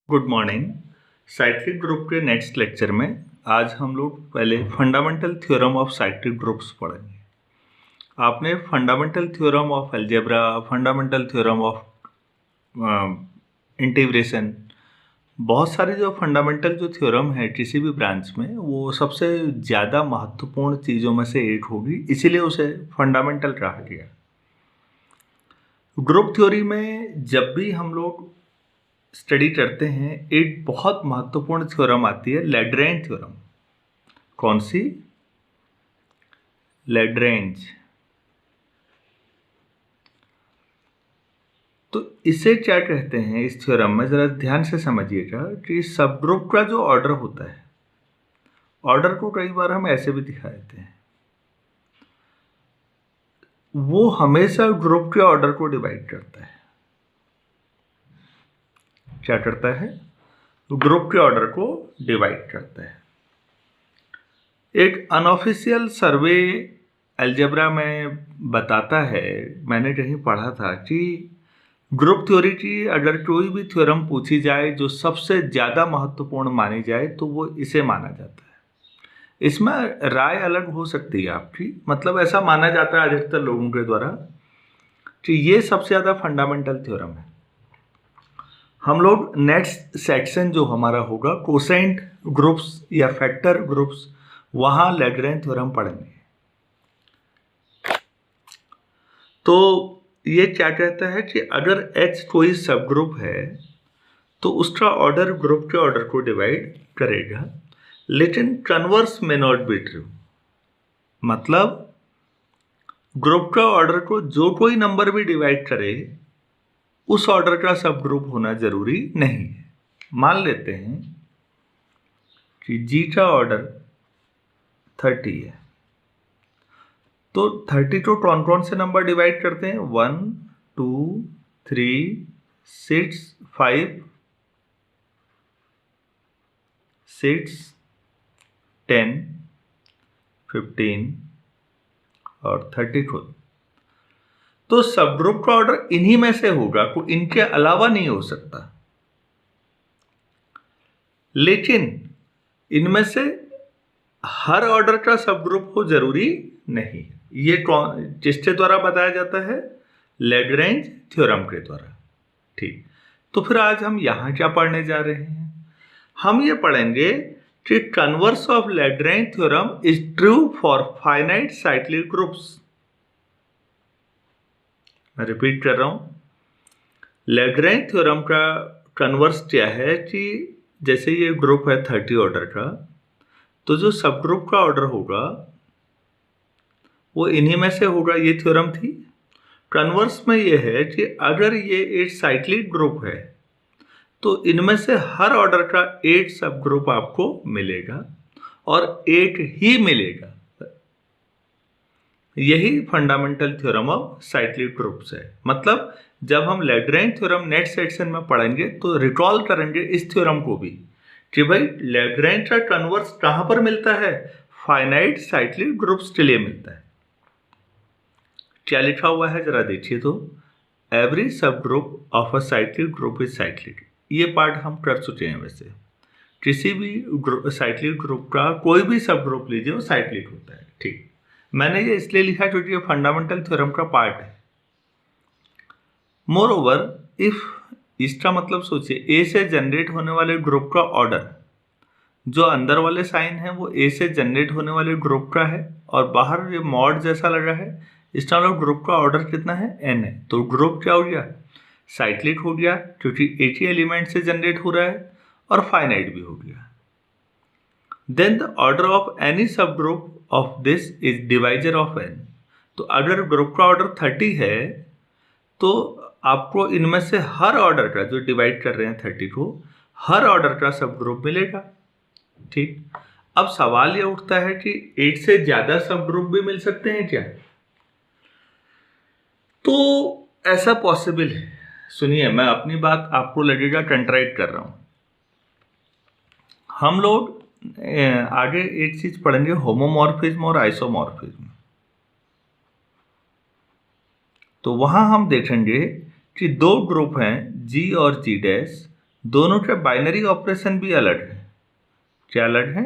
Good morning. Cyclic group के next lecture में आज हम लोग पहले fundamental theorem of cyclic groups पढ़ेंगे। आपने fundamental theorem of algebra, fundamental theorem of integration, बहुत सारे जो फंडामेंटल जो थ्योरम है किसी भी ब्रांच में, वो सबसे ज़्यादा महत्वपूर्ण चीज़ों में से एक होगी, इसीलिए उसे फंडामेंटल कहा गया। ग्रुप थ्योरी में जब भी हम लोग स्टडी करते हैं, एक बहुत महत्वपूर्ण थ्योरम आती है, लैग्रेंज थ्योरम। कौन सी? लैग्रेंज। तो इसे क्या कहते हैं इस थ्योरम में, जरा ध्यान से समझिएगा कि सब ग्रुप का जो ऑर्डर होता है, ऑर्डर को कई बार हम ऐसे भी दिखा देते हैं, वो हमेशा ग्रुप के ऑर्डर को डिवाइड करता है। क्या करता है? तो ग्रुप के ऑर्डर को डिवाइड करता है। एक अनऑफिशियल सर्वे अलजेब्रा में बताता है, मैंने कहीं पढ़ा था कि ग्रुप थ्योरी की अगर कोई भी थ्योरम पूछी जाए जो सबसे ज़्यादा महत्वपूर्ण मानी जाए तो वो इसे माना जाता है। इसमें राय अलग हो सकती है आपकी, मतलब ऐसा माना जाता है अधिकतर लोगों के द्वारा कि ये सबसे ज़्यादा फंडामेंटल थ्योरम है। हम लोग नेक्स्ट सेक्शन जो हमारा होगा कोसेंट ग्रुप्स या फैक्टर ग्रुप्स, वहाँ लैग्रेंज थ्योरम पढ़ेंगे। तो ये क्या कहता है कि अगर H कोई सब ग्रुप है तो उसका ऑर्डर ग्रुप के ऑर्डर को डिवाइड करेगा, लेकिन कन्वर्स में नॉट बी ट्रू। मतलब ग्रुप का ऑर्डर को जो कोई नंबर भी डिवाइड करे, उस ऑर्डर का सब ग्रुप होना जरूरी नहीं है। मान लेते हैं कि G का ऑर्डर 30 है, तो 30 को कौन कौन से नंबर डिवाइड करते हैं? 1, 2, 3, 6, 5, 6, 10, 15 और 32। तो सब ग्रुप का ऑर्डर इन्हीं में से होगा, कोई इनके अलावा नहीं हो सकता। लेकिन इनमें से हर ऑर्डर का सब ग्रुप हो जरूरी नहीं। ये किसके द्वारा बताया जाता है? लैग्रेंज थ्योरम के द्वारा। ठीक, तो फिर आज हम यहां क्या पढ़ने जा रहे हैं? हम ये पढ़ेंगे कि converse of Lagrange theorem is true for finite cyclic groups. मैं रिपीट कर रहा हूं, लैग्रेंज थ्योरम का कन्वर्स क्या है कि जैसे ये ग्रुप है 30 ऑर्डर का, तो जो सब ग्रुप का ऑर्डर होगा वो इन्हीं में से होगा। ये थ्योरम थी। कन्वर्स में ये है कि अगर ये एक साइक्लिक ग्रुप है तो इनमें से हर ऑर्डर का एक सब ग्रुप आपको मिलेगा और एक ही मिलेगा। यही fundamental theorem of cyclic groups है। मतलब जब हम लैग्रेंज थ्योरम नेक्स्ट सेक्शन में पढ़ेंगे तो रिकॉल करेंगे इस थ्योरम को भी कि भाई लैग्रेंज का कन्वर्स कहां पर मिलता है? फाइनाइट साइक्लिक ग्रुप्स के लिए मिलता है। क्या लिखा हुआ है जरा देखिए तो, एवरी सब group of a cyclic group is cyclic. ये पार्ट हम कर चुके हैं। वैसे किसी भी साइक्लिक ग्रुप का कोई भी सब ग्रुप लीजिए वो साइक्लिक होता है। ठीक, मैंने ये इसलिए लिखा क्योंकि ये फंडामेंटल थ्योरम का पार्ट है। मोर ओवर इफ, इसका मतलब सोचिए ए से जनरेट होने वाले ग्रुप का ऑर्डर, जो अंदर वाले साइन है वो ए से जनरेट होने वाले ग्रुप का है और बाहर ये मॉड जैसा लगा है, इसका मतलब ग्रुप का ऑर्डर कितना है? n है। तो ग्रुप क्या हो गया? साइक्लिक हो गया, क्योंकि एक ही एलिमेंट से जनरेट हो रहा है, और फाइनाइट भी हो गया। Then the order of any subgroup of this is divisor of n। तो अगर ग्रुप का ऑर्डर 30 है तो आपको इनमें से हर ऑर्डर का, जो डिवाइड कर रहे हैं 30 को, हर ऑर्डर का सब ग्रुप मिलेगा। ठीक, अब सवाल ये उठता है कि एक से ज्यादा सब ग्रुप भी मिल सकते हैं क्या? तो ऐसा पॉसिबल है। सुनिए, मैं अपनी बात आपको लगेगा कंट्राइट कर रहा हूं। हम लोग आगे एक चीज पढ़ेंगे, होमोमॉर्फिज्म और आइसोमॉर्फिज्म। तो वहां हम देखेंगे कि दो ग्रुप हैं G और G डैश, दोनों के बाइनरी ऑपरेशन भी अलग है। क्या अलग है?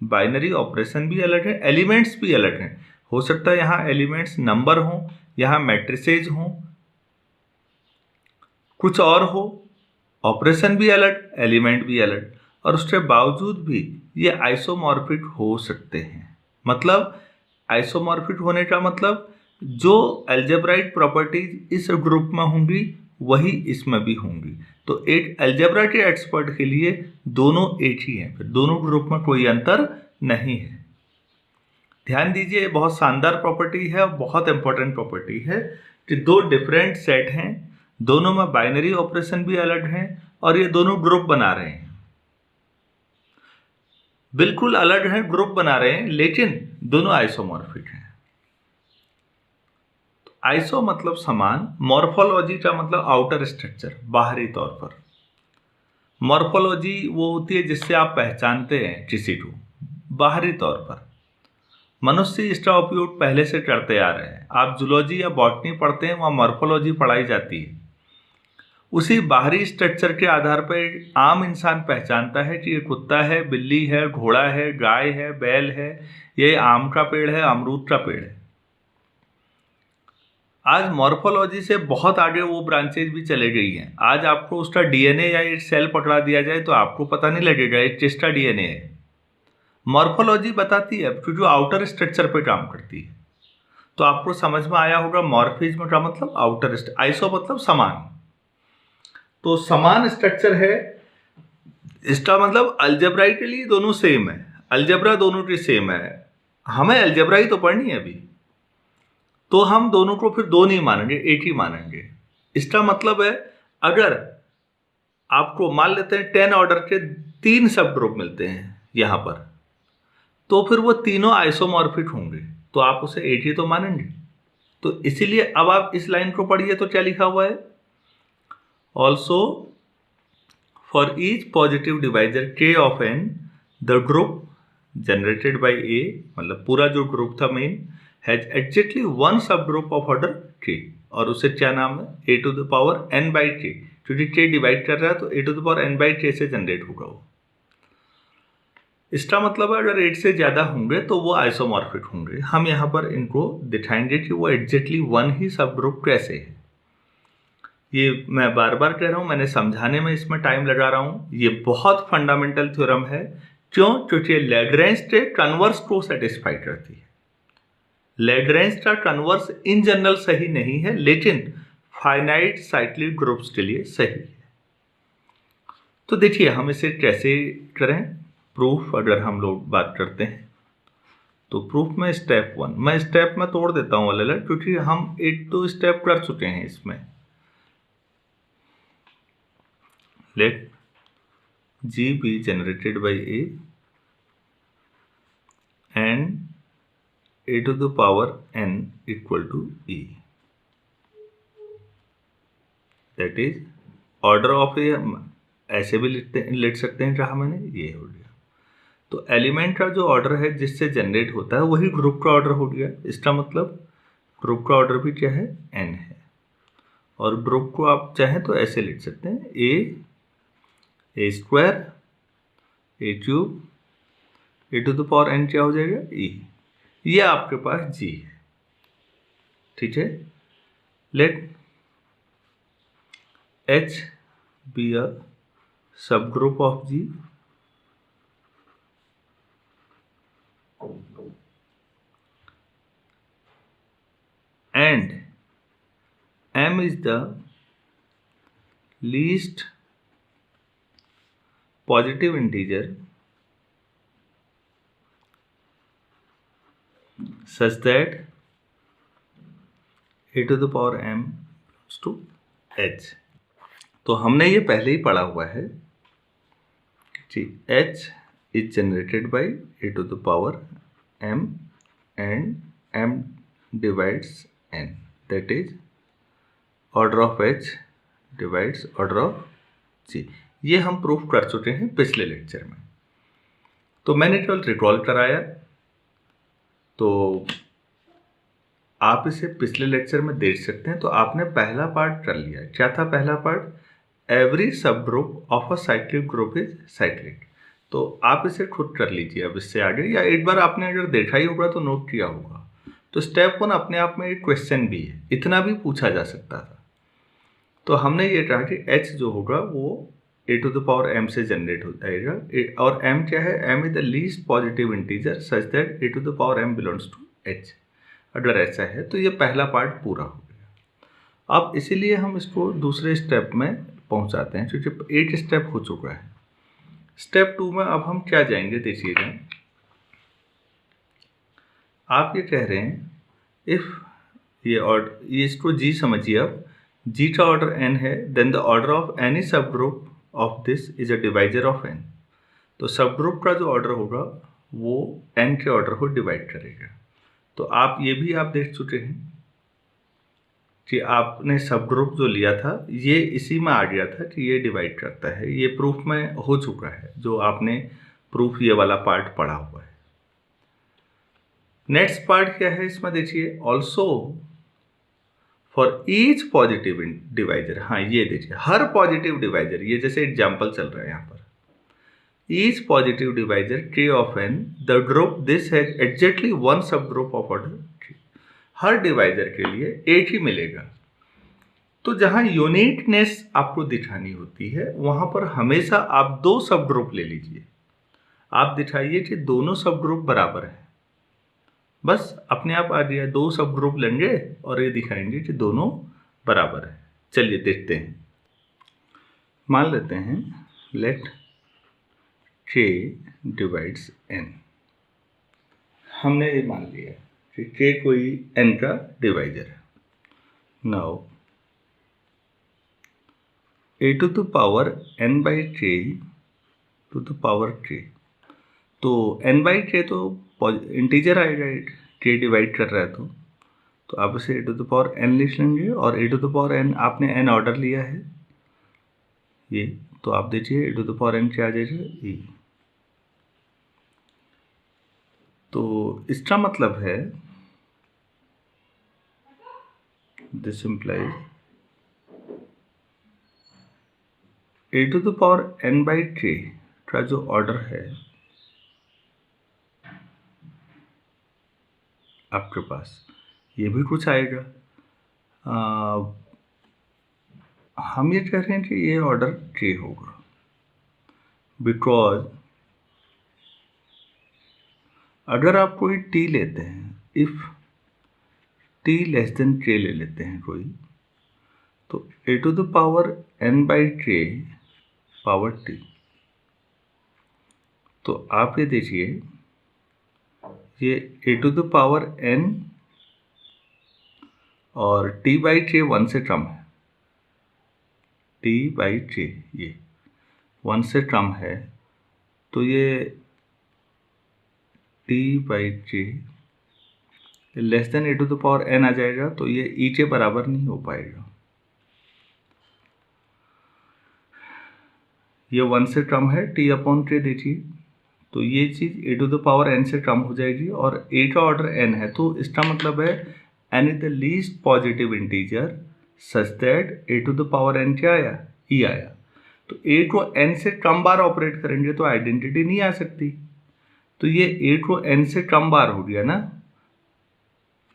बाइनरी ऑपरेशन भी अलग है, एलिमेंट्स भी अलग हैं। हो सकता है यहाँ एलिमेंट्स नंबर हों, यहाँ मैट्रिसेज हों, कुछ और हो, ऑपरेशन भी अलग, एलिमेंट भी अलग, और उसके बावजूद भी ये आइसोमॉर्फिक हो सकते हैं। मतलब आइसोमॉर्फिक होने का मतलब जो अलजेब्राइक प्रॉपर्टीज इस ग्रुप में होंगी वही इसमें भी होंगी। तो एक अलजेब्रा के एक्सपर्ट के लिए दोनों एक ही हैं, फिर दोनों ग्रुप में कोई अंतर नहीं है। ध्यान दीजिए, बहुत शानदार प्रॉपर्टी है और बहुत इंपॉर्टेंट प्रॉपर्टी है कि दो डिफरेंट सेट हैं, दोनों में बाइनरी ऑपरेशन भी अलग हैं और ये दोनों ग्रुप बना रहे हैं, बिल्कुल अलग हैं, ग्रुप बना रहे हैं, लेकिन दोनों आइसोमॉर्फिक हैं। आइसो मतलब समान, मॉर्फोलॉजी का मतलब आउटर स्ट्रक्चर, बाहरी तौर पर। मॉर्फोलॉजी वो होती है जिससे आप पहचानते हैं किसी को बाहरी तौर पर। मनुष्य इसका उपयोग पहले से करते आ रहे हैं। आप जूलॉजी या बॉटनी पढ़ते हैं, वहाँ मॉर्फोलॉजी पढ़ाई जाती है। उसी बाहरी स्ट्रक्चर के आधार पर आम इंसान पहचानता है कि ये कुत्ता है, बिल्ली है, घोड़ा है, गाय है, बैल है, ये आम का पेड़ है, अमरूद का पेड़ है। आज मॉर्फोलॉजी से बहुत आगे वो ब्रांचेज भी चले गई हैं। आज आपको उसका डीएनए या एक सेल पकड़ा दिया जाए तो आपको पता नहीं लगेगा ये किसका डीएनए है। मॉर्फोलॉजी बताती है क्योंकि आउटर स्ट्रक्चर पे काम करती है। तो आपको समझ में आया होगा, मॉर्फिज्म का मतलब आउटर, आइसो मतलब समान। तो समान स्ट्रक्चर है, इसका मतलब अलजेब्राइकली दोनों सेम है, अलजेब्रा दोनों की सेम है। हमें अलजेब्रा ही तो पढ़नी है अभी, तो हम दोनों को फिर दो नहीं मानेंगे, एक ही मानेंगे। इसका मतलब है अगर आपको मान लेते हैं 10 ऑर्डर के 3 सब ग्रुप मिलते हैं यहां पर, तो फिर वो तीनों आइसोमॉर्फिक होंगे, तो आप उसे एक ही तो मानेंगे। तो इसीलिए अब आप इस लाइन को पढ़िए, तो क्या लिखा हुआ है? Also for each positive divisor k of n, the group generated by a, मतलब पूरा जो ग्रुप था main, has exactly one subgroup of order k, और उसे क्या नाम है? A to the power n by k, क्योंकि के डिवाइड कर रहा है तो a to the power n by k से जनरेट होगा वो। इसका मतलब है अगर 8 से ज़्यादा होंगे तो वो आइसोमॉर्फिक होंगे। हम यहाँ पर इनको दिखाएंगे कि वो एग्जैक्टली वन ही सब ग्रुप कैसे है। ये मैं बार बार कह रहा हूँ, मैंने समझाने में इसमें टाइम लगा रहा हूँ। ये बहुत फंडामेंटल थ्योरम है। क्यों? क्योंकि लैग्रेंज के कन्वर्स को सेटिस्फाई करती है। लैग्रेंज का कन्वर्स इन जनरल सही नहीं है, लेकिन फाइनाइट साइक्लिक ग्रुप्स के लिए सही है। तो देखिए हम इसे कैसे करें प्रूफ। अगर हम लोग बात करते हैं तो प्रूफ में स्टेप 1, मैं स्टेप में तोड़ देता हूँ अलग, क्योंकि हम 1-2 स्टेप कर चुके हैं इसमें। Let G be generated by A and A to the power n equal to E. That is order of A, ऐसे भी लिख सकते हैं जहाँ मैंने ये हो गया। तो एलिमेंट का जो ऑर्डर है जिससे जनरेट होता है वही ग्रुप का ऑर्डर हो गया। इसका मतलब ग्रुप का ऑर्डर भी क्या है? n है। और ग्रुप को आप चाहें तो ऐसे लिख सकते हैं, a square, a cube, a to the power n क्या हो जाएगा? e। ये आपके पास g है, ठीक है। Let h be a subgroup of g and m is the least positive integer such that a to the power m belongs to h। तो हमने ये पहले ही पढ़ा हुआ है कि h is generated by a to the power m and m divides n, that is order of h divides order of g। ये हम प्रूफ कर चुके हैं पिछले लेक्चर में, तो मैंने केवल रिकॉल कराया। तो आप इसे पिछले लेक्चर में देख सकते हैं। तो आपने पहला पार्ट कर लिया। क्या था पहला पार्ट? एवरी सब group of a cyclic group is cyclic. तो आप इसे खुद कर लीजिए अब इससे आगे, या एक बार आपने अगर देखा ही होगा तो नोट किया होगा। तो स्टेप 1 अपने आप में एक क्वेश्चन भी है, इतना भी पूछा जा सकता था। तो हमने ये कहा कि h जो होगा वो a⁻m से जनरेट हो जाएगा, और m क्या है, m is the least positive integer such that a⁻m belongs to h। अगर ऐसा है तो ये पहला पार्ट पूरा हो गया। अब इसीलिए हम इसको दूसरे स्टेप में पहुंचाते हैं, क्योंकि एक स्टेप हो चुका है। स्टेप 2 में अब हम क्या जाएंगे, देखिएगा। आप ये कह रहे हैं इफ ये इसको g समझिए, अब g का ऑर्डर n है, then the order of any subgroup of this is a divisor of n। तो सब ग्रुप का जो ऑर्डर होगा वो n के ऑर्डर को डिवाइड करेगा। तो आप ये भी आप देख चुके हैं कि आपने सब ग्रुप जो लिया था ये इसी में आ गया था कि ये डिवाइड करता है। ये प्रूफ में हो चुका है, जो आपने प्रूफ ये वाला पार्ट पढ़ा हुआ है। नेक्स्ट पार्ट क्या है इसमें, देखिए, also for each positive divisor. हाँ, ये देखिए, हर पॉजिटिव डिवाइजर, ये जैसे एग्जाम्पल चल रहा है यहाँ पर, each positive divisor k of n the group this has exactly one subgroup of order k। हर डिवाइजर के लिए एक ही मिलेगा। तो जहां यूनिकनेस आपको दिखानी होती है वहां पर हमेशा आप दो सब ग्रुप ले लीजिए। आप दिखाइए कि दोनों सब ग्रुप बराबर है, बस अपने आप आ गया। दो सब ग्रुप लेंगे और ये दिखाएंगे कि दोनों बराबर है। चलिए देखते हैं। मान लेते हैं लेट k डिवाइड्स n। हमने ये मान लिया कि k कोई n का डिवाइजर है। Now a to the power n by k to the power k। तो n बाई k तो इंटीजर आएगा, k डिवाइड कर रहा है तो आप इसे a to the power n लिख लेंगे, और a to the power n आपने n ऑर्डर लिया है ये, तो आप देखिए a to the power n क्या आ जाएगा, e। तो इसका मतलब है this implies a to the power n by k का जो ऑर्डर है आपके पास, ये भी कुछ आएगा। हम ये कह रहे हैं कि ये ऑर्डर k होगा, बिकॉज अगर आप कोई t लेते हैं, if t less than k ले लेते हैं कोई, तो a to the power n by k power t। तो आप ये देखिए, ये a to the power n और t बाई k 1 से कम है, t बाई k ये 1 से कम है, तो ये t by k less than a to the power n आ जाएगा, तो ये e के बराबर नहीं हो पाएगा। ये 1 से कम है, t अपॉन k देखिए, तो ये चीज़ a to the power n से कम हो जाएगी, और a का ऑर्डर n है, तो इसका मतलब है n is the least positive integer such that a to the power n क्या आया, e आया। तो a को n से कम बार ऑपरेट करेंगे तो आइडेंटिटी नहीं आ सकती, तो ये a को n से कम बार हो गया ना,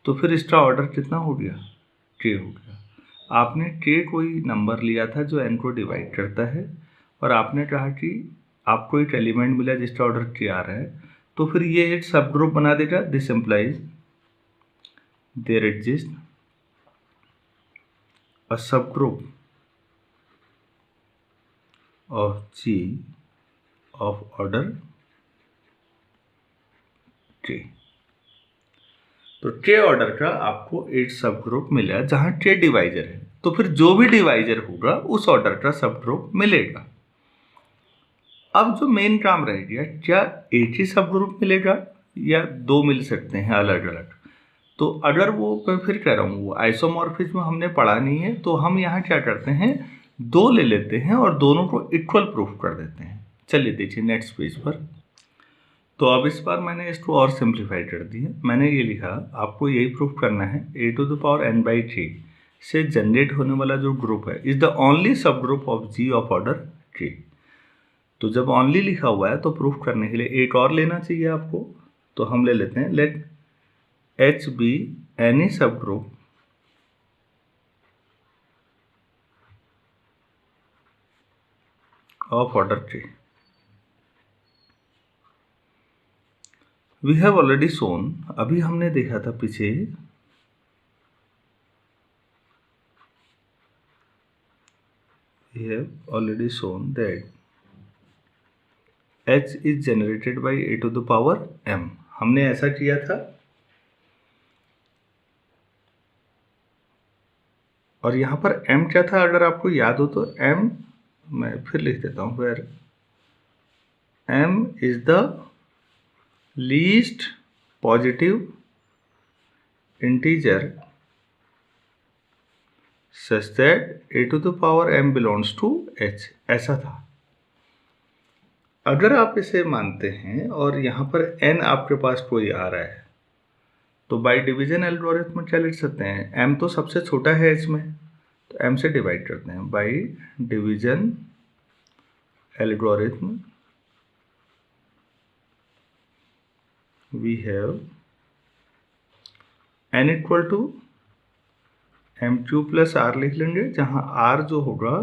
तो फिर इसका ऑर्डर कितना हो गया, k हो गया। आपने k कोई नंबर लिया था जो n को डिवाइड करता है, और आपने कहा कि आपको एक एलिमेंट मिला जिसका ऑर्डर k आ रहा है, तो फिर ये एक सब ग्रुप बना देगा। This implies there exist a subgroup of g of order k। तो k ऑर्डर का आपको एक सब ग्रुप मिला जहां k डिवाइजर है, तो फिर जो भी डिवाइजर होगा उस ऑर्डर का सब ग्रुप मिलेगा। अब जो मेन काम रह गया, क्या एक ही सब ग्रुप मिलेगा या दो मिल सकते हैं अलग अलग। तो अगर वो, मैं फिर कह रहा हूँ, वो आइसोमॉर्फिज्म हमने पढ़ा नहीं है, तो हम यहाँ क्या करते हैं, दो ले लेते हैं और दोनों को इक्वल प्रूफ कर देते हैं। चलिए देखिए नेक्स्ट पेज पर। तो अब इस बार मैंने इसको और सिंप्लीफाई कर दिया। मैंने ये लिखा, आपको यही प्रूफ करना है a to the power n by k से जनरेट होने वाला जो ग्रुप है is the only subgroup of G of order three. तो जब ओनली लिखा हुआ है तो प्रूफ करने के लिए एक और लेना चाहिए आपको, तो हम ले लेते हैं let H be any subgroup of order three. We have already shown, अभी हमने देखा था पीछे, we have already shown that h is generated by a to the power m। हमने ऐसा किया था, और यहाँ पर m क्या था अगर आपको याद हो तो m, मैं फिर लिख देता हूँ, where m is the least positive integer such that a to the power m belongs to h, ऐसा था। अगर आप इसे मानते हैं और यहाँ पर n आपके पास कोई आ रहा है तो बाय डिवीजन एल्गोरिथम में क्या लिख सकते हैं, m तो सबसे छोटा है h में, तो m से डिवाइड करते हैं। By division algorithm we have n equal to M Q plus R लिख लेंगे, जहाँ r जो होगा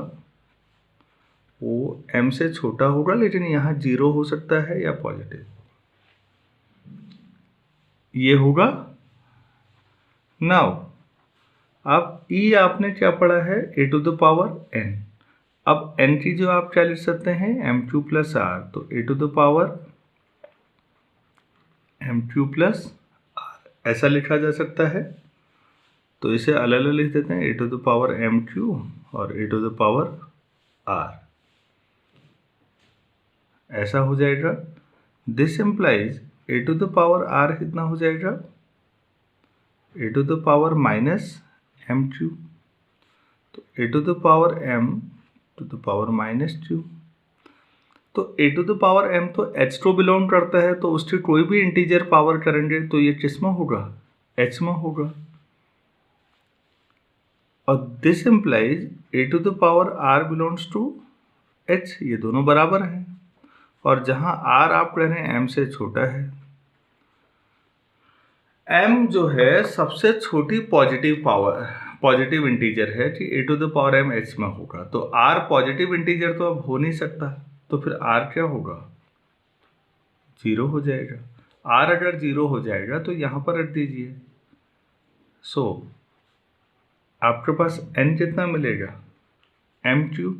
वो m से छोटा होगा, लेकिन यहाँ 0 हो सकता है या पॉजिटिव, ये होगा। नाउ अब e आपने क्या पढ़ा है, a to the power n। अब n की जो आप क्या लिख सकते हैं, एम क्यू प्लस आर, तो a to the power M Q plus R ऐसा लिखा जा सकता है। तो इसे अलग अलग लिख देते हैं, a to the power M q और a to the power r, ऐसा हो जाएगा। This implies A to the power r कितना हो जाएगा, a to the power minus m q, तो a to the power m to the power minus q. तो a to the power m तो h को बिलोंग करता है, तो उसकी कोई भी इंटीजर पावर करेंगे तो ये किस में होगा, एच में होगा। और this implies A to the power R belongs to H, ये दोनों बराबर हैं। और जहां r आप कह रहे हैं m से छोटा है, m जो है सबसे छोटी पॉजिटिव इंटीजर है कि a to the power m h में होगा, तो r पॉजिटिव इंटीजर तो अब हो नहीं सकता, तो फिर r क्या होगा, 0 हो जाएगा। r अगर 0 हो जाएगा तो यहाँ पर रख दीजिए। सो आपके पास n कितना मिलेगा, M Q.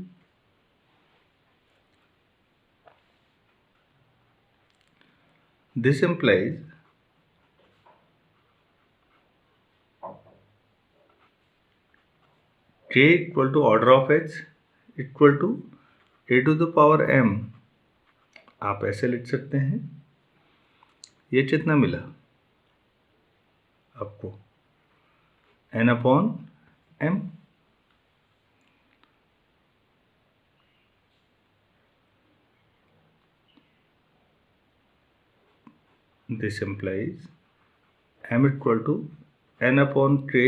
This implies k equal to order of h equal to a to the power m, आप ऐसे लिख सकते हैं। ये कितना मिला आपको, n upon m। This implies m equal to n upon k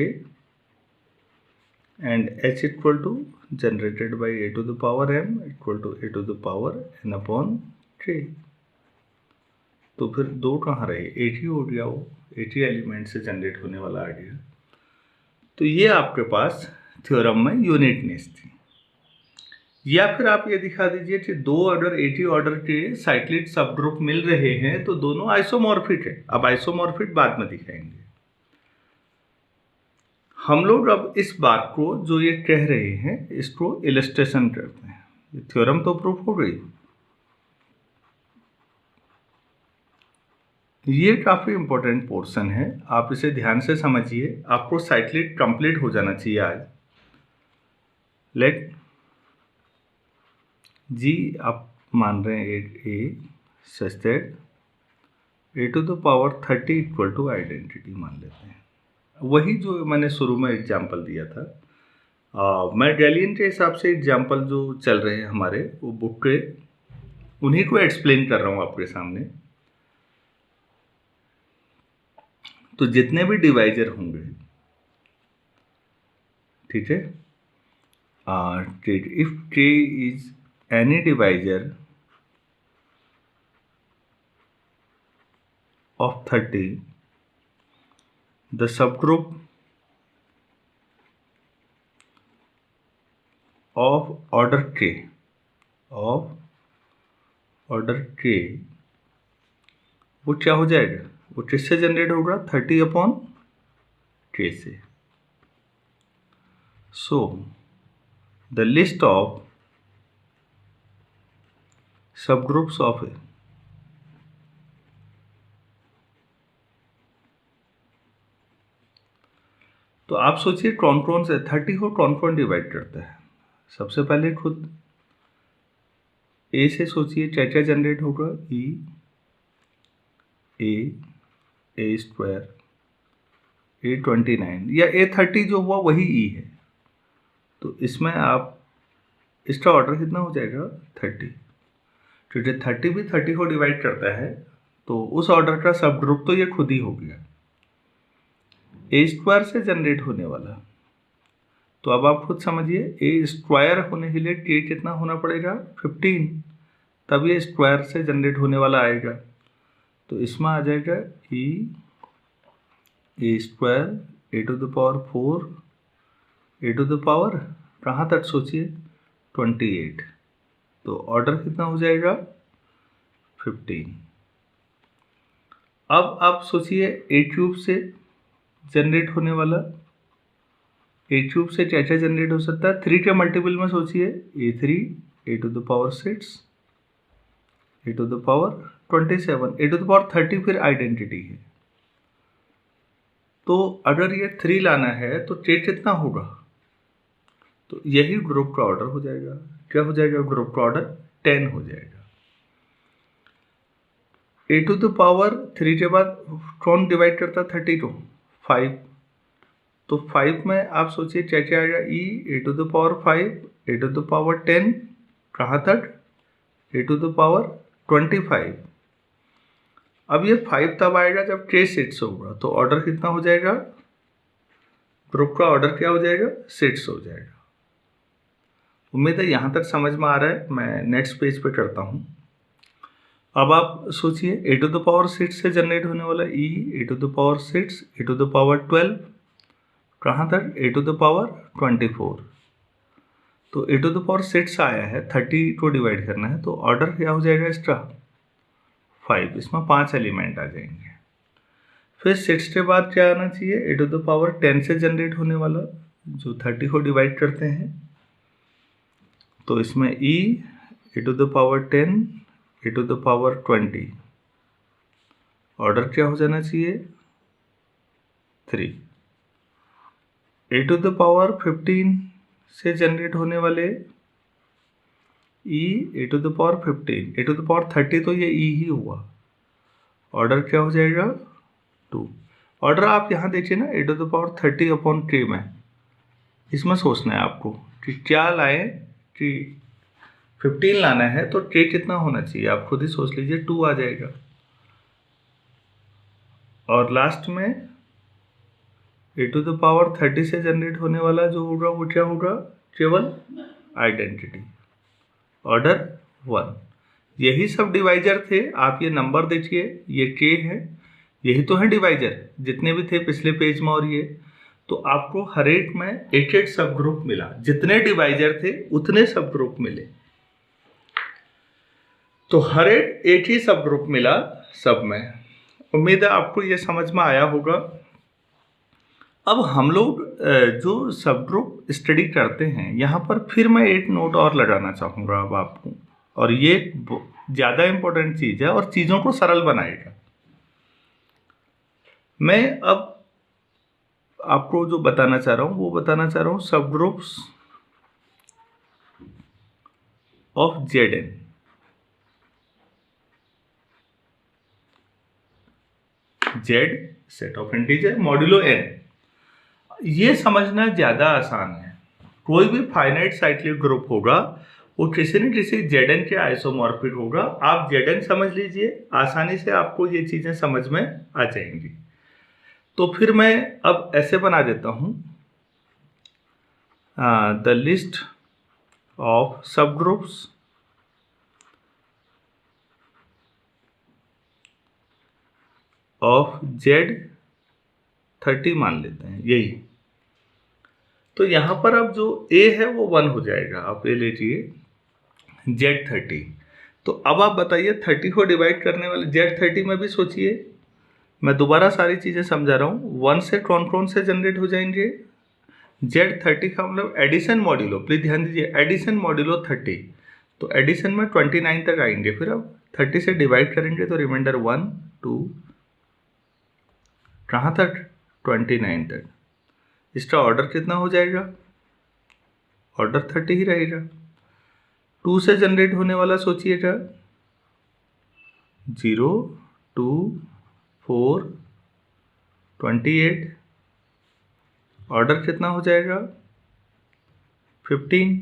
and h equal to generated by a to the power m equal to a to the power n upon k। तो फिर दो कहाँ रहे, एक ही हो गया, वो एक ही एलिमेंट से जनरेट होने वाला आ गया। तो ये आपके पास थ्योरम में यूनिटनेस थी। या फिर आप ये दिखा दीजिए कि दो अगर एक ही ऑर्डर के साइक्लिक सब ग्रुप मिल रहे हैं तो दोनों आइसोमॉर्फिक है। अब आइसोमॉर्फिक बाद में दिखाएंगे। हम लोग अब इस बात को जो ये कह रहे हैं इसको इलस्ट्रेशन करते हैं। ये थ्योरम तो प्रूफ हो गई। ये काफी इंपॉर्टेंट पोर्शन है, आप इसे ध्यान से समझिए। आपको साइक्लिक कंप्लीट हो जाना चाहिए आज। लेट जी आप मान रहे हैं a such that a to the power 30 equal to identity मान लेते हैं। वही जो मैंने शुरू में एग्जाम्पल दिया था। मैं गैलियन के हिसाब से एग्जाम्पल जो चल रहे हैं हमारे वो बुक के, उन्हीं को एक्सप्लेन कर रहा हूँ आपके सामने। तो जितने भी डिवाइजर होंगे, ठीक है। if K is any divisor of 30, the subgroup of order K वो क्या हो जाएगा, वो किससे जनरेट होगा, 30/K से। So the list of subgroups of a तो आप सोचिए कौन से 30 को कौन डिवाइड करता है। सबसे पहले खुद ए से सोचिए क्या क्या जनरेट होगा, ए स्क्वायर, A29 या A30 जो हुआ वही ई है। तो इसमें आप इसका ऑर्डर कितना हो जाएगा, 30, क्योंकि 30 भी 30 को डिवाइड करता है, तो उस ऑर्डर का सब ग्रुप तो ये खुद ही हो गया। ए स्क्वायर से जनरेट होने वाला, तो अब आप खुद समझिए ए स्क्वायर होने के लिए के कितना होना पड़ेगा, 15, तब ये स्क्वायर से जनरेट होने वाला आएगा। तो इसमें आ जाएगा ए स्क्वायर A⁴ A⁴ कहाँ तक सोचिए, 28, तो ऑर्डर कितना हो जाएगा, 15। अब आप सोचिए A³ से जनरेट होने वाला, A³ से क्या क्या जनरेट हो सकता है, 3 के मल्टीपल में सोचिए, A3 A⁴ A⁴27 A⁴30 फिर आइडेंटिटी है। तो अगर ये 3 लाना है तो के कितना होगा, तो यही ग्रुप का ऑर्डर हो जाएगा। क्या हो जाएगा, ग्रुप का ऑर्डर 10 हो जाएगा। A⁴3 के बाद कौन डिवाइड करता है 30 को, 5, तो 5 में आप सोचिए क्या क्या आएगा, A⁴ A⁴10 कहाँ तक, A⁴25। अब ये 5 तब आएगा जब K 6 होगा, तो ऑर्डर कितना हो जाएगा, ग्रुप का ऑर्डर क्या हो जाएगा, 6 हो जाएगा। उम्मीद है यहाँ तक समझ में आ रहा है। मैं नेक्स्ट पेज पे करता हूँ। अब आप सोचिए A⁴6 से जनरेट होने वाला A⁴6 A⁴12 कहाँ तक, A⁴24, तो A⁴6 आया है, 30 को डिवाइड करना है, तो ऑर्डर क्या हो जाएगा इसका, 5, इसमें 5 एलिमेंट आ जाएंगे। फिर 6 के बाद क्या आना चाहिए, A⁴10 से जनरेट होने वाला जो 30 को डिवाइड करते हैं, तो इसमें A⁴10 A⁴20 ऑर्डर क्या हो जाना चाहिए, 3। A⁴15 से जनरेट होने वाले A⁴15 A⁴30 तो ये ही हुआ, ऑर्डर क्या हो जाएगा, 2। ऑर्डर आप यहाँ देखिए ना, A⁴30/K में, इसमें सोचना है आपको कि क्या लाएं, कि 15 लाना है तो K कितना होना चाहिए, आप खुद ही सोच लीजिए, 2 आ जाएगा। और लास्ट में A⁴30 से जनरेट होने वाला जो होगा वो क्या होगा, केवल आइडेंटिटी, ऑर्डर 1। यही सब डिवाइजर थे। आप ये नंबर देखिए, ये K है, यही तो है डिवाइजर जितने भी थे पिछले पेज में। और ये तो आपको हर एक में एक सब ग्रुप मिला, जितने डिवाइजर थे उतने सब ग्रुप मिले, तो हर एक ही सब ग्रुप मिला सब में। उम्मीद है आपको ये समझ में आया होगा। अब हम लोग जो सब ग्रुप स्टडी करते हैं, यहाँ पर फिर मैं एक नोट और लगाना चाहूँगा अब आपको, और ये ज़्यादा इम्पोर्टेंट चीज़ है और चीज़ों को सरल बनाएगा। मैं अब आपको जो बताना चाह रहा हूँ वो बताना चाह रहा हूँ सब groups of Zn। Z set of integer modulo n, ये समझना ज़्यादा आसान है। कोई भी फाइनाइट साइक्लिक ग्रुप होगा वो किसी न किसी Zn के आइसोमॉर्फिक होगा। आप Zn समझ लीजिए, आसानी से आपको ये चीज़ें समझ में आ जाएंगी। तो फिर मैं अब ऐसे बना देता हूँ, द लिस्ट ऑफ सब ग्रुप्स ऑफ Z30 मान लेते हैं यही। तो यहाँ पर अब जो A है वो 1 हो जाएगा। आप ले लीजिए Z30। तो अब आप बताइए 30 को डिवाइड करने वाले Z30 में भी सोचिए, मैं दोबारा सारी चीज़ें समझा रहा हूँ। 1 से कौन से जनरेट हो जाएंगे? Z30 का मतलब एडिशन मॉड्यूलो, प्लीज ध्यान दीजिए, एडिशन मॉड्यूलो 30। तो एडिशन में 29 तक आएंगे, फिर अब 30 से डिवाइड करेंगे तो रिमाइंडर 1 2 कहाँ तक? 29 तक। इसका ऑर्डर कितना हो जाएगा? ऑर्डर 30 ही रहेगा। 2 से जनरेट होने वाला सोचिएगा, 0 2 4 28। ऑर्डर कितना हो जाएगा? 15।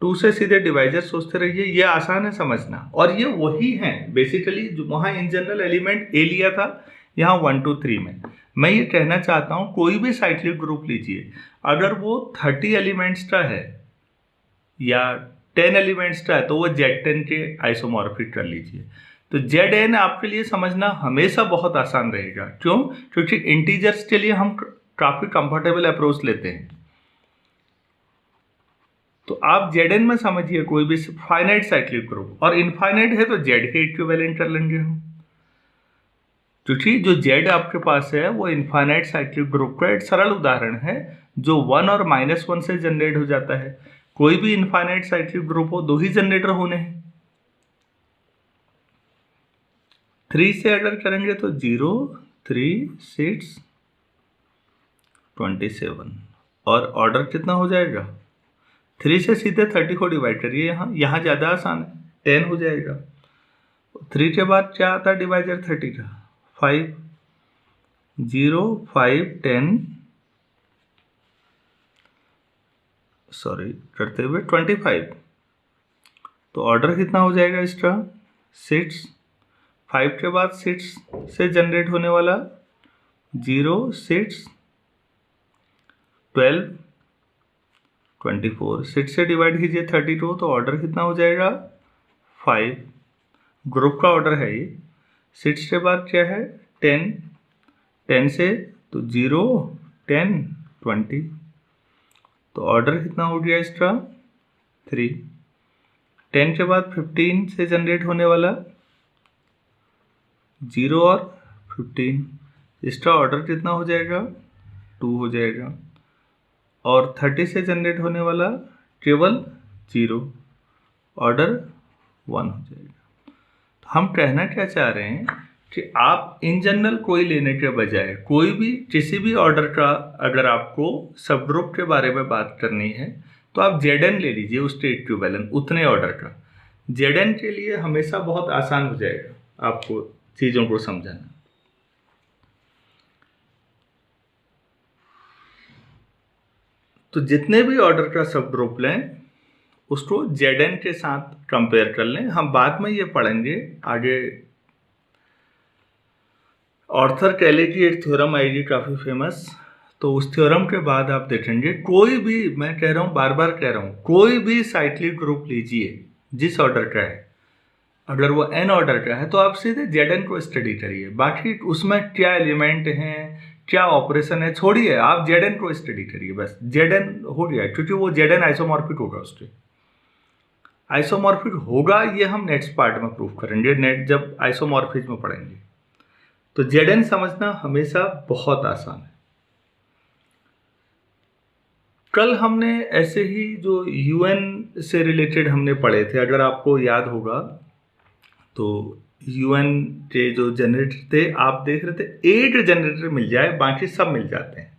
2 से सीधे डिवाइजर सोचते रहिए, ये आसान है समझना। और ये वही है बेसिकली जो वहाँ इन जनरल एलिमेंट ए लिया था, यहाँ 1 2 3 में। मैं ये कहना चाहता हूँ कोई भी साइक्लिक ग्रुप लीजिए, अगर वो 30 एलिमेंट्स का है या 10 एलिमेंट्स का है तो वो Z10 के आइसोमॉर्फिक कर लीजिए। तो Zn आपके लिए समझना हमेशा बहुत आसान रहेगा। क्यों? क्योंकि इंटीजर्स के लिए हम काफ़ी कंफर्टेबल अप्रोच लेते हैं। तो आप Zn में समझिए कोई भी फाइनाइट साइक्लिक ग्रुप, और इनफाइनाइट है तो Z के इक्विवेलेंट कर लेंगे हम, क्योंकि जो Z आपके पास है वो इनफाइनाइट साइक्लिक ग्रुप का एक सरल उदाहरण है जो 1 और -1 से जनरेट हो जाता है। कोई भी इनफाइनाइट साइक्लिक ग्रुप हो, 2 ही जनरेटर होने हैं। 3 से अगर करेंगे तो 0 3 6 27, और ऑर्डर कितना हो जाएगा? 3 से सीधे 30 को डिवाइड करिए, यहाँ ज़्यादा आसान है, 10 हो जाएगा। 3 के बाद क्या आता है डिवाइजर 30 का? 5 0 5 10 करते हुए 25। तो ऑर्डर कितना हो जाएगा इसका? 6। 5 के बाद 6 से जनरेट होने वाला 0 6 12 24। 6 से डिवाइड कीजिए 32, तो ऑर्डर कितना हो जाएगा? 5। ग्रुप का ऑर्डर है ये। 6 के बाद क्या है? 10। 10 से तो 0 10 20, तो ऑर्डर कितना हो गया इसका? 3। 10 के बाद 15 से जनरेट होने वाला 0 और 15, इसका ऑर्डर कितना हो जाएगा? 2 हो जाएगा। और 30 से जनरेट होने वाला केवल 0, ऑर्डर 1 हो जाएगा। तो हम कहना क्या चाह रहे हैं कि आप इन जनरल कोई लेने के बजाय कोई भी किसी भी ऑर्डर का अगर आपको सब ग्रुप के बारे में बात करनी है तो आप Zn ले लीजिए, उसके इक्विवेलेंट उतने ऑर्डर का। Zn के लिए हमेशा बहुत आसान हो जाएगा आपको चीज़ों को समझाना। तो जितने भी ऑर्डर का सब ग्रुप लें उसको Zn के साथ कंपेयर कर लें। हम बाद में ये पढ़ेंगे आगे। ऑर्थर कैले की एक थ्योरम आएगी काफ़ी फेमस, तो उस थ्योरम के बाद आप देखेंगे कोई भी, मैं कह रहा हूँ बार बार कह रहा हूँ, कोई भी साइक्लिक ग्रुप लीजिए जिस ऑर्डर का है, अगर वो n ऑर्डर का है तो आप सीधे Zn को स्टडी करिए। बाकी उसमें क्या एलिमेंट हैं, क्या ऑपरेशन है, छोड़िए, आप Zn को स्टडी करिए बस। Zn हो गया, क्योंकि वो Zn आइसोमॉर्फिक होगा, उसके आइसोमॉर्फिक होगा, ये हम नेक्स्ट पार्ट में प्रूव करेंगे, जब आइसोमॉर्फिज्म पढ़ेंगे। तो Zn समझना हमेशा बहुत आसान है। कल हमने ऐसे ही जो UN से रिलेटेड हमने पढ़े थे, अगर आपको याद होगा तो UN के जो जनरेटर थे, आप देख रहे थे 8 जनरेटर मिल जाए, बाकी सब मिल जाते हैं।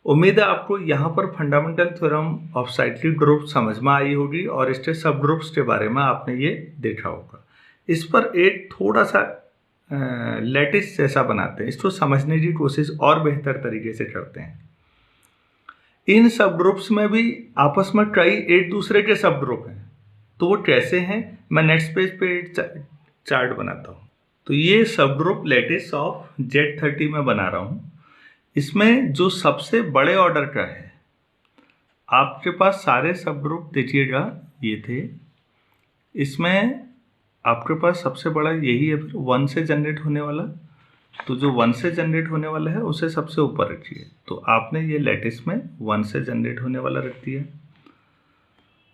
उम्मीद है आपको यहाँ पर fundamental theorem of cyclic group समझ में आई होगी और इसके सब ग्रुप्स के बारे में आपने ये देखा होगा। इस पर एक थोड़ा सा लैटिस जैसा बनाते हैं, इसको समझने की कोशिश और बेहतर तरीके से करते हैं। इन सब ग्रुप्स में भी आपस में कई एक दूसरे के सब ग्रुप हैं, तो वो कैसे हैं मैं नेक्स्ट पेज पे चार्ट बनाता हूँ। तो ये सब ग्रुप लैटिस ऑफ Z30 में बना रहा हूँ। इसमें जो सबसे बड़े ऑर्डर का है, आपके पास सारे सब ग्रुप देखिएगा ये थे, इसमें आपके पास सबसे बड़ा यही है, फिर 1 से जनरेट होने वाला। तो जो 1 से जनरेट होने वाला है उसे सबसे ऊपर रखिए। तो आपने ये लैटिस में 1 से जनरेट होने वाला रख दिया।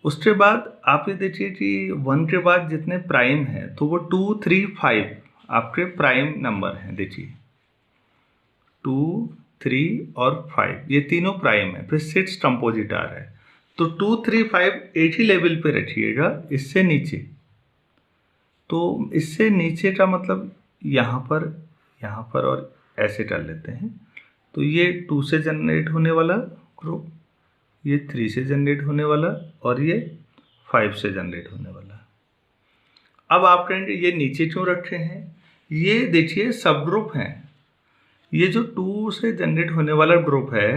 उसके बाद आप ये देखिए कि 1 के बाद जितने प्राइम हैं तो वो 2, 3, 5 आपके प्राइम नंबर हैं। देखिए 2, 3 और 5 ये तीनों प्राइम है। फिर 6 कंपोजिट आ रहा है। तो 2, 3, 5 एक ही लेवल पे रखिएगा, इससे नीचे। तो इससे नीचे का मतलब यहाँ पर और ऐसे कर लेते हैं। तो ये 2 से जनरेट होने वाला ग्रुप, ये 3 से जनरेट होने वाला और ये 5 से जनरेट होने वाला। अब आप कहेंगे ये नीचे क्यों रखे हैं? ये देखिए सब ग्रुप हैं। ये जो 2 से जनरेट होने वाला ग्रुप है,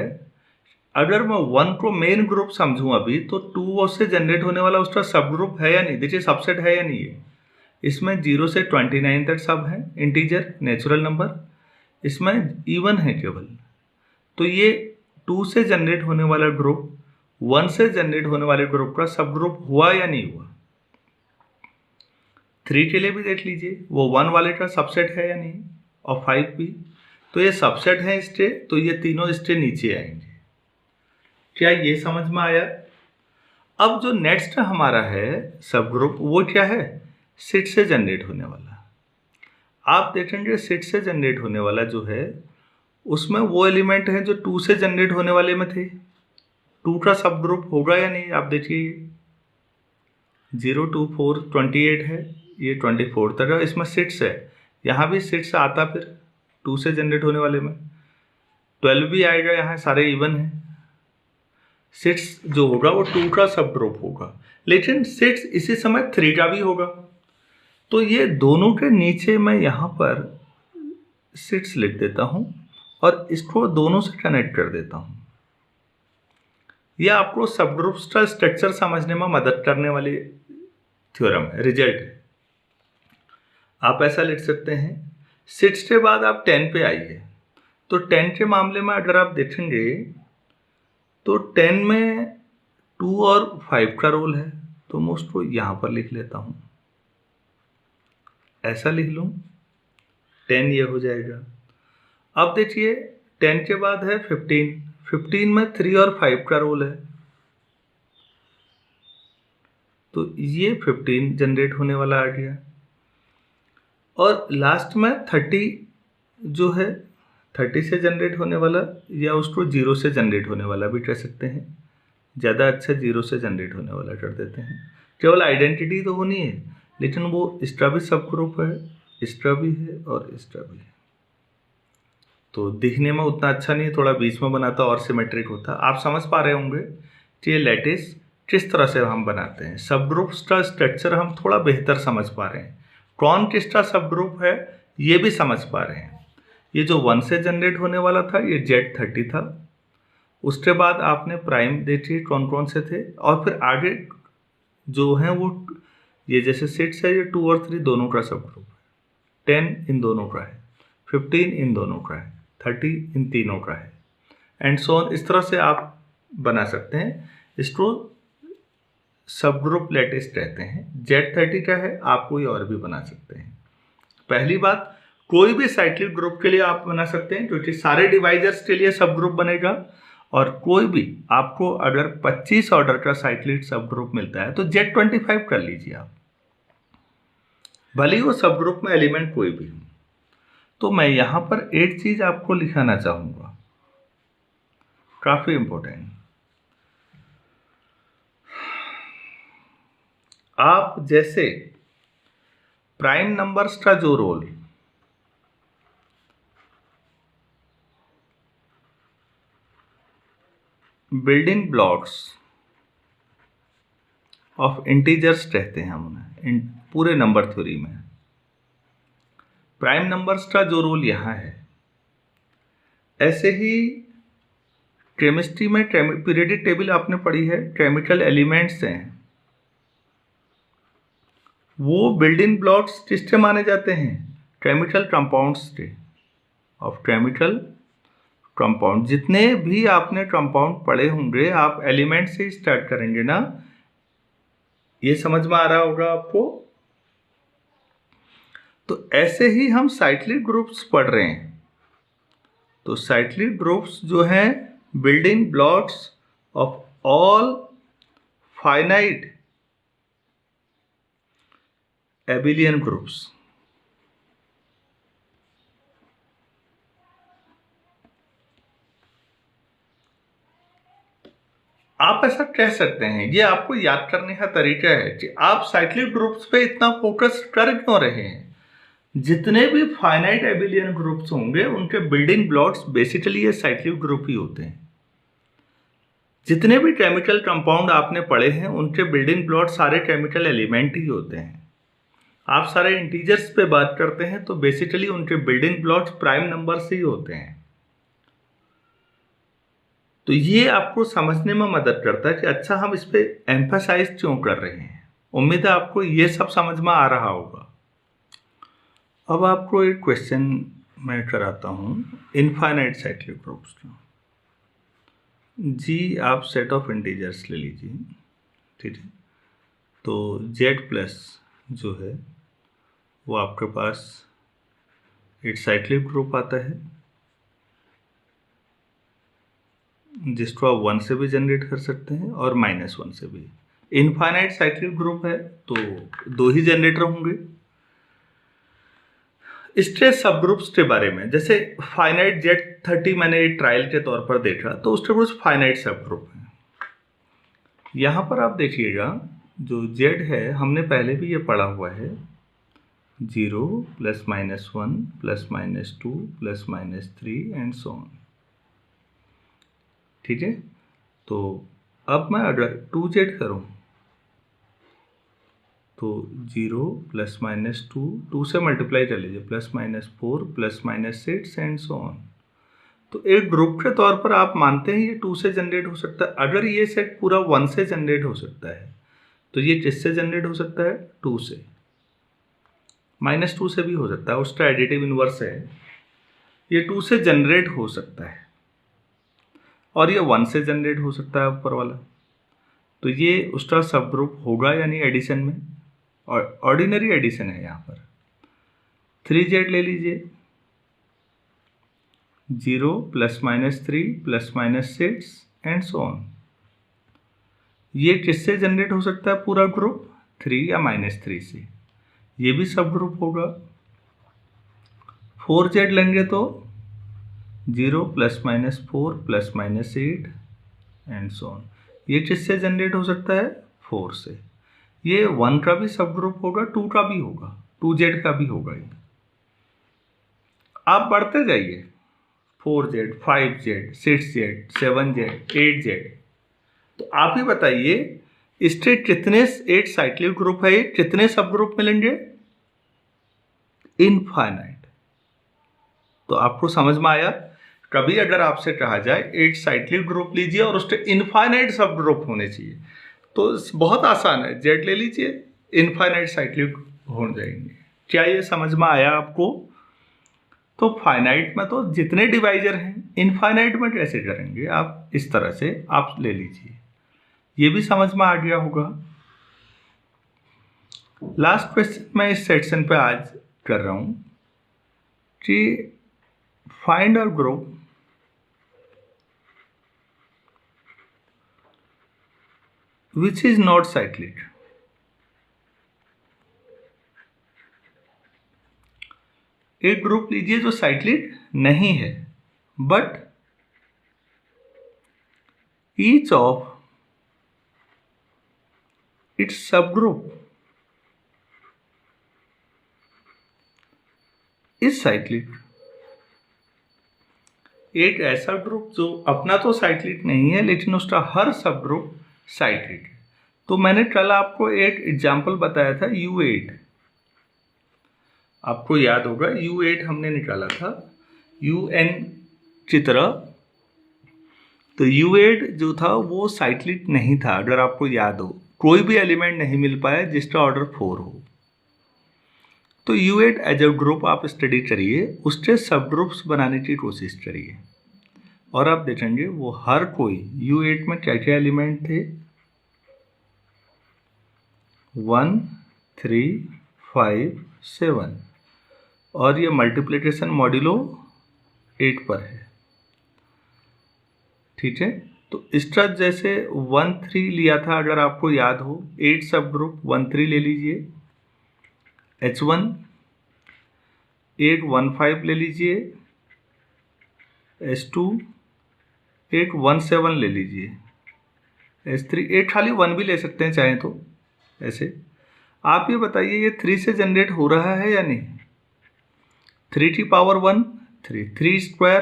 अगर मैं 1 को मेन ग्रुप समझूं अभी, तो 2 से जनरेट होने वाला उसका सब ग्रुप है या नहीं? देखिए सबसेट है या नहीं है? इसमें 0 से 29 तक सब है, इंटीजर नेचुरल नंबर, इसमें इवन है केवल। तो ये 2 से जनरेट होने वाला ग्रुप 1 से जनरेट होने वाले ग्रुप का सब ग्रुप हुआ या नहीं हुआ? 3 के लिए भी देख लीजिए, वो 1 वाले का सबसेट है या नहीं, और 5 भी। तो ये सबसेट है इसके, तो ये तीनों इसके नीचे आएंगे। क्या ये समझ में आया? अब जो नेक्स्ट हमारा है सब ग्रुप, वो क्या है? 6 से जनरेट होने वाला। आप देखेंगे 6 से जनरेट होने वाला जो है, उसमें वो एलिमेंट है जो 2 से जनरेट होने वाले में थे। 2 का सब ग्रुप होगा या नहीं? आप देखिए 0, 2, 4, 28 है, ये 24 तक है, इसमें 6 है, यहाँ भी 6 आता फिर 2 से जनरेट होने वाले में। 12 भी आएगा, यहाँ सारे इवन है। 6 जो होगा वो 2 का सब ग्रुप होगा, लेकिन 6 इसी समय 3 का भी होगा। तो ये दोनों के नीचे मैं यहाँ पर 6 लिख देता हूँ और इसको दोनों से कनेक्ट कर देता हूँ। यह आपको सब ग्रुप्स का स्ट्रक्चर समझने में मदद करने वाली थ्योरम है, रिजल्ट है। आप ऐसा लिख सकते हैं। 6 के बाद आप 10 पे आइए। तो 10 के मामले में अगर आप देखेंगे तो 10 में 2 और 5 का रोल है, तो मैं उसको यहाँ पर लिख लेता हूँ, ऐसा लिख लूँ, 10 ये हो जाएगा। अब देखिए 10 के बाद है 15, 15 में 3 और 5 का रोल है, तो ये 15 जनरेट होने वाला आ गया। और लास्ट में 30 जो है 30 से जनरेट होने वाला, या उसको 0 से जनरेट होने वाला भी कह सकते हैं, ज़्यादा अच्छा 0 से जनरेट होने वाला कर देते हैं। केवल आइडेंटिटी तो होनी है, लेकिन वो इसका भी सब ग्रुप है, इसका भी है और इसका भी है। तो दिखने में उतना अच्छा नहीं, थोड़ा बीच में बनाता और सिमेट्रिक होता। आप समझ पा रहे होंगे कि ये लैटिस किस तरह से हम बनाते हैं। सब ग्रुप्स का स्ट्रक्चर हम थोड़ा बेहतर समझ पा रहे हैं। कौन किसका सब ग्रुप है ये भी समझ पा रहे हैं। ये जो 1 से जनरेट होने वाला था ये Z30 था। उसके बाद आपने प्राइम देखिए कौन कौन से थे, और फिर आगे जो हैं वो ये जैसे 6 है, ये 2 और 3 दोनों का सब ग्रुप है, 10 इन दोनों का है, 15 इन दोनों का है, 30 इन तीनों का है, एंड सो ऑन। इस तरह से आप बना सकते हैं। इसको सब ग्रुप लैटिस कहते हैं। Z30 का है, आप कोई और भी बना सकते हैं। पहली बात, कोई भी साइक्लिक ग्रुप के लिए आप बना सकते हैं, क्योंकि सारे डिवाइजर्स के लिए सब ग्रुप बनेगा। और कोई भी आपको अगर 25 ऑर्डर का साइक्लिक सब ग्रुप मिलता है तो Z25 कर लीजिए आप, भले ही वो सब ग्रुप में एलिमेंट कोई भी हो। तो मैं यहां पर एक चीज आपको लिखाना चाहूंगा, काफी इंपॉर्टेंट। आप जैसे प्राइम नंबर्स का जो role building blocks of integers कहते हैं हम उन्हें पूरे नंबर थ्योरी में। प्राइम नंबर्स का जो रोल यहाँ है, ऐसे ही केमिस्ट्री में पीरियोडिक टेबल आपने पढ़ी है, केमिकल एलिमेंट्स हैं, वो बिल्डिंग ब्लॉक्स किसके माने जाते हैं? केमिकल कंपाउंड्स के, ऑफ केमिकल कंपाउंड, जितने भी आपने कंपाउंड पढ़े होंगे आप एलिमेंट से स्टार्ट करेंगे ना, ये समझ में आ रहा होगा आपको। तो ऐसे ही हम साइक्लिक ग्रुप्स पढ़ रहे हैं। तो साइक्लिक ग्रुप्स जो हैं building blocks of all finite एबिलियन groups. आप ऐसा कह सकते हैं, ये आपको याद करने का तरीका है कि आप साइक्लिक ग्रुप्स पे इतना फोकस कर क्यों रहे हैं। जितने भी फाइनाइट एबिलियन ग्रुप्स होंगे उनके बिल्डिंग ब्लॉक्स बेसिकली ये साइक्लिक ग्रुप ही होते हैं। जितने भी केमिकल कंपाउंड आपने पढ़े हैं उनके बिल्डिंग ब्लॉक सारे केमिकल एलिमेंट ही होते हैं। आप सारे इंटीजर्स पे बात करते हैं तो बेसिकली उनके बिल्डिंग ब्लॉक्स प्राइम नंबर से ही होते हैं। तो ये आपको समझने में मदद करता है कि अच्छा हम इस पे एम्फसाइज क्यों कर रहे हैं। उम्मीद है आपको ये सब समझ में आ रहा होगा। अब आपको एक क्वेश्चन मैं कराता हूँ इनफाइनाइट साइक्लिक ग्रुप्स का। जी आप सेट ऑफ इंटीजर्स ले लीजिए, ठीक है। तो जेड प्लस जो है वो आपके पास एक साइक्लिक ग्रुप आता है जिसको आप 1 से भी जनरेट कर सकते हैं और -1 से भी। इनफाइनाइट साइक्लिक ग्रुप है तो 2 ही जनरेटर होंगे। इसके सब ग्रुप्स के बारे में, जैसे फाइनाइट Z30 मैंने ट्रायल के तौर पर देखा तो उसके कुछ फाइनाइट सब ग्रुप हैं। यहाँ पर आप देखिएगा जो Z है हमने पहले भी ये पढ़ा हुआ है, 0 +- 1 +-2 +-3 एंड सो ऑन, ठीक है। तो अब मैं अगर 2Z करूँ तो 0 +- 2 से मल्टीप्लाई कर लीजिए, +-4 +-6 एंड सो ऑन। तो एक ग्रुप के तौर पर आप मानते हैं ये 2 से जनरेट हो सकता है। अगर ये सेट पूरा 1 से जनरेट हो सकता है तो ये किससे जनरेट हो सकता है, 2 से। -2 से भी हो सकता है, उसका एडिटिव इनवर्स है। ये 2 से जनरेट हो सकता है और ये 1 से जनरेट हो सकता है ऊपर वाला। तो ये उसका सब ग्रुप होगा यानी एडिशन में, और ऑर्डिनरी एडिशन है। यहाँ पर 3Z ले लीजिए, 0 +-3 +-6 एंड सो ऑन। ये किससे जनरेट हो सकता है पूरा ग्रुप, 3 या -3 से, ये भी सब ग्रुप होगा। 4Z लेंगे तो 0 +-4 +-8 एंड सो ऑन। ये किससे जनरेट हो सकता है, 4 से। ये 1 का भी सब ग्रुप होगा, 2 का भी होगा, 2Z का भी होगा। ये आप बढ़ते जाइए, 4Z 5Z 6Z 7Z 8Z। तो आप ही बताइए इसके कितने 8 साइक्लिक ग्रुप है, कितने सब ग्रुप मिलेंगे, इनफाइनाइट। तो आपको समझ में आया। कभी अगर आपसे कहा जाए 8 साइक्लिक ग्रुप लीजिए और उसके इनफाइनाइट सब ग्रुप होने चाहिए तो बहुत आसान है, जेड ले लीजिए, इनफाइनाइट साइक्लिक हो जाएंगे। क्या ये समझ में आया आपको। तो फाइनाइट में तो जितने डिवाइजर हैं, इनफाइनाइट में कैसे करेंगे आप, इस तरह से आप ले लीजिए। ये भी समझ में आ गया होगा। लास्ट क्वेश्चन मैं इस सेक्शन पे आज कर रहा हूं कि find a group which is not cyclic। एक ग्रुप लीजिए जो साइक्लिक नहीं है, बट ईच ऑफ इट्स सब ग्रुप इज साइक्लिक। एक ऐसा ग्रुप जो अपना तो साइक्लिक नहीं है लेकिन उसका हर सब ग्रुप साइक्लिक है। तो मैंने कल आपको एक एग्जाम्पल बताया था U8, आपको याद होगा U8 हमने निकाला था UN की तरह। तो U8 जो था वो साइक्लिक नहीं था, अगर आपको याद हो, कोई भी एलिमेंट नहीं मिल पाया जिसका ऑर्डर 4 हो। तो U8 एज अ ग्रुप आप स्टडी करिए, उसके सब ग्रुप्स बनाने की कोशिश करिए। और आप देखेंगे वो हर कोई U8 में क्या क्या एलिमेंट थे, 1 3 5 7, और ये मल्टीप्लिकेशन मॉड्यूलो 8 पर है। ठीक है, तो इस तरह जैसे 1 3 लिया था, अगर आपको याद हो 8 सब ग्रुप 1 3 ले लीजिए, H1 8 1 5 ले लीजिए, H2 8 1 7 ले लीजिए, H3 8 खाली 1 भी ले सकते हैं चाहें तो। ऐसे आप ये बताइए ये 3 से जनरेट हो रहा है या नहीं? 3 की पावर 1 3, 3 स्क्वायर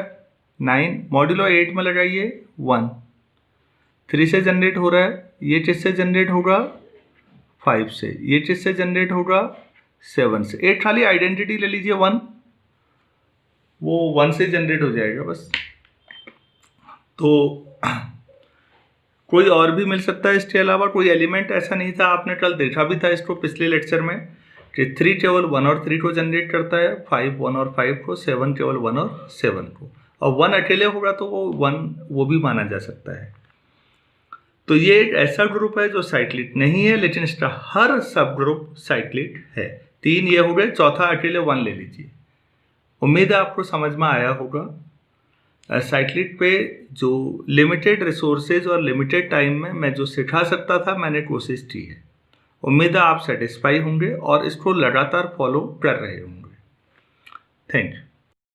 9, मॉड्यूलो 8 में लगाइए 1, 3 से जनरेट हो रहा है। ये किससे जनरेट होगा? 5 से। ये किससे जनरेट होगा? 7 से। 8 खाली आइडेंटिटी ले लीजिए 1, वो 1 से जनरेट हो जाएगा बस। तो कोई और भी मिल सकता है इसके अलावा, कोई एलिमेंट ऐसा नहीं था। आपने कल देखा भी था इसको पिछले लेक्चर में कि 3 केवल 1 और 3 को जनरेट करता है, 5 1 और 5 को, 7 केवल 1 और 7 को, और 1 अकेले होगा तो वो 1 वो भी माना जा सकता है। तो ये एक ऐसा ग्रुप है जो साइक्लिक नहीं है, लेकिन इसका हर सब ग्रुप साइक्लिक है। 3 ये हो गए, चौथा अकेले 1 ले लीजिए। उम्मीद है आपको समझ में आया होगा। साइक्लिक पे जो लिमिटेड रिसोर्सेज और लिमिटेड टाइम में मैं जो सिखा सकता था मैंने कोशिश की है। उम्मीद है आप सेटिस्फाई होंगे और इसको लगातार फॉलो कर रहे होंगे। Thank you.